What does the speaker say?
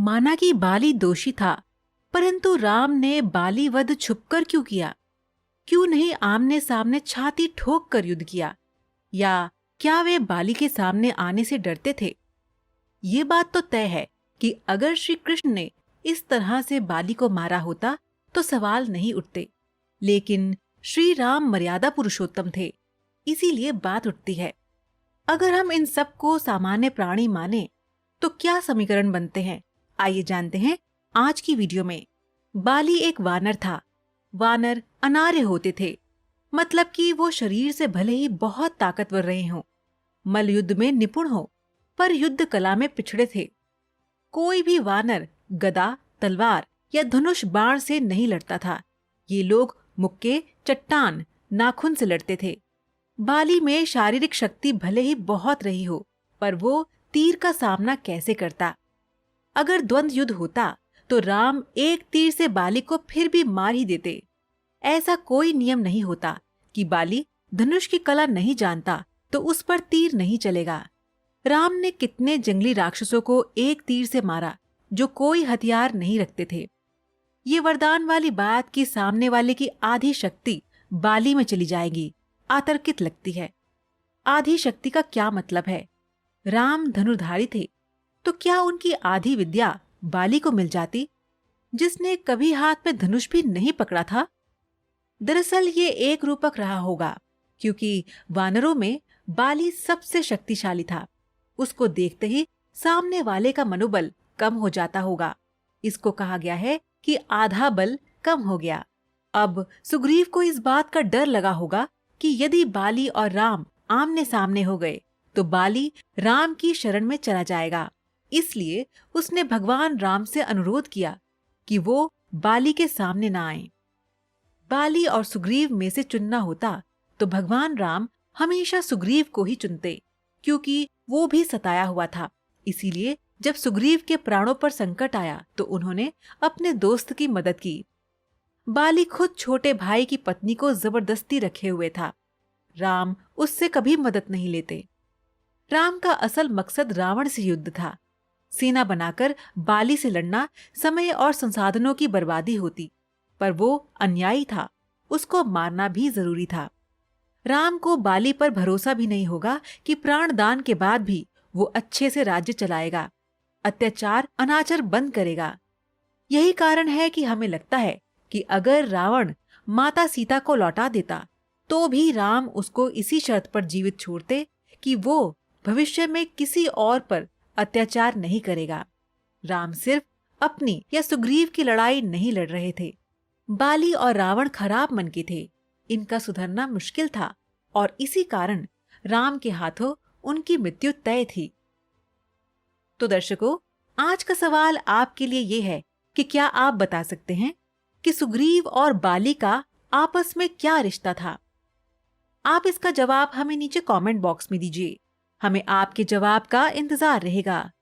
माना कि बाली दोषी था, परंतु राम ने बाली वध छुपकर क्यों किया? क्यों नहीं आमने सामने छाती ठोक कर युद्ध किया? या क्या वे बाली के सामने आने से डरते थे? ये बात तो तय है कि अगर श्री कृष्ण ने इस तरह से बाली को मारा होता तो सवाल नहीं उठते, लेकिन श्री राम मर्यादा पुरुषोत्तम थे, इसीलिए बात उठती है। अगर हम इन सब को सामान्य प्राणी माने तो क्या समीकरण बनते हैं, आइए जानते हैं आज की वीडियो में। बाली एक वानर था। वानर अनार्य होते थे, मतलब कि वो शरीर से भले ही बहुत ताकतवर रहे हों, मल्ल युद्ध में निपुण हो, पर युद्ध कला में पिछड़े थे। कोई भी वानर गदा, तलवार या धनुष बाण से नहीं लड़ता था। ये लोग मुक्के, चट्टान, नाखून से लड़ते थे। बाली में शारीरिक शक्ति भले ही बहुत रही हो, पर वो तीर का सामना कैसे करता? अगर द्वंद्व युद्ध होता तो राम एक तीर से बाली को फिर भी मार ही देते। ऐसा कोई नियम नहीं होता कि बाली धनुष की कला नहीं जानता तो उस पर तीर नहीं चलेगा। राम ने कितने जंगली राक्षसों को एक तीर से मारा जो कोई हथियार नहीं रखते थे। ये वरदान वाली बात कि सामने वाले की आधी शक्ति बाली में चली जाएगी आतर्कित लगती है। आधी शक्ति का क्या मतलब है? राम धनुर्धारी थे, तो क्या उनकी आधी विद्या बाली को मिल जाती, जिसने कभी हाथ में धनुष भी नहीं पकड़ा था? दरअसल ये एक रूपक रहा होगा, क्योंकि वानरों में बाली सबसे शक्तिशाली था। उसको देखते ही सामने वाले का मनोबल कम हो जाता होगा। इसको कहा गया है कि आधा बल कम हो गया। अब सुग्रीव को इस बात का डर लगा होगा कि यदि बाली और राम आमने सामने हो गए तो बाली राम की शरण में चला जाएगा। इसलिए उसने भगवान राम से अनुरोध किया कि वो बाली के सामने ना आए। बाली और सुग्रीव में से चुनना होता तो भगवान राम हमेशा सुग्रीव को ही चुनते, क्योंकि वो भी सताया हुआ था। इसीलिए जब सुग्रीव के प्राणों पर संकट आया तो उन्होंने अपने दोस्त की मदद की। बाली खुद छोटे भाई की पत्नी को जबरदस्ती रखे हुए था। राम उससे कभी मदद नहीं लेते। राम का असल मकसद रावण से युद्ध था। सेना बनाकर बाली से लड़ना समय और संसाधनों की बर्बादी होती, पर वो अन्यायी था, उसको मारना भी जरूरी था। राम को बाली पर भरोसा भी नहीं होगा कि प्राणदान के बाद भी वो अच्छे से राज्य चलाएगा, अत्याचार अनाचार बंद करेगा। यही कारण है कि हमें लगता है कि अगर रावण माता सीता को लौटा देता तो भी राम उसको इसी शर्त पर जीवित छोड़ते कि वो भविष्य में किसी और पर अत्याचार नहीं करेगा। राम सिर्फ अपनी या सुग्रीव की लड़ाई नहीं लड़ रहे थे। बाली और रावण खराब मन के थे, इनका सुधरना मुश्किल था और इसी कारण राम के हाथों उनकी मृत्यु तय थी। तो दर्शकों, आज का सवाल आपके लिए ये है कि क्या आप बता सकते हैं कि सुग्रीव और बाली का आपस में क्या रिश्ता था? आप इसका जवाब हमें नीचे कमेंट बॉक्स में दीजिए। हमें आपके जवाब का इंतजार रहेगा।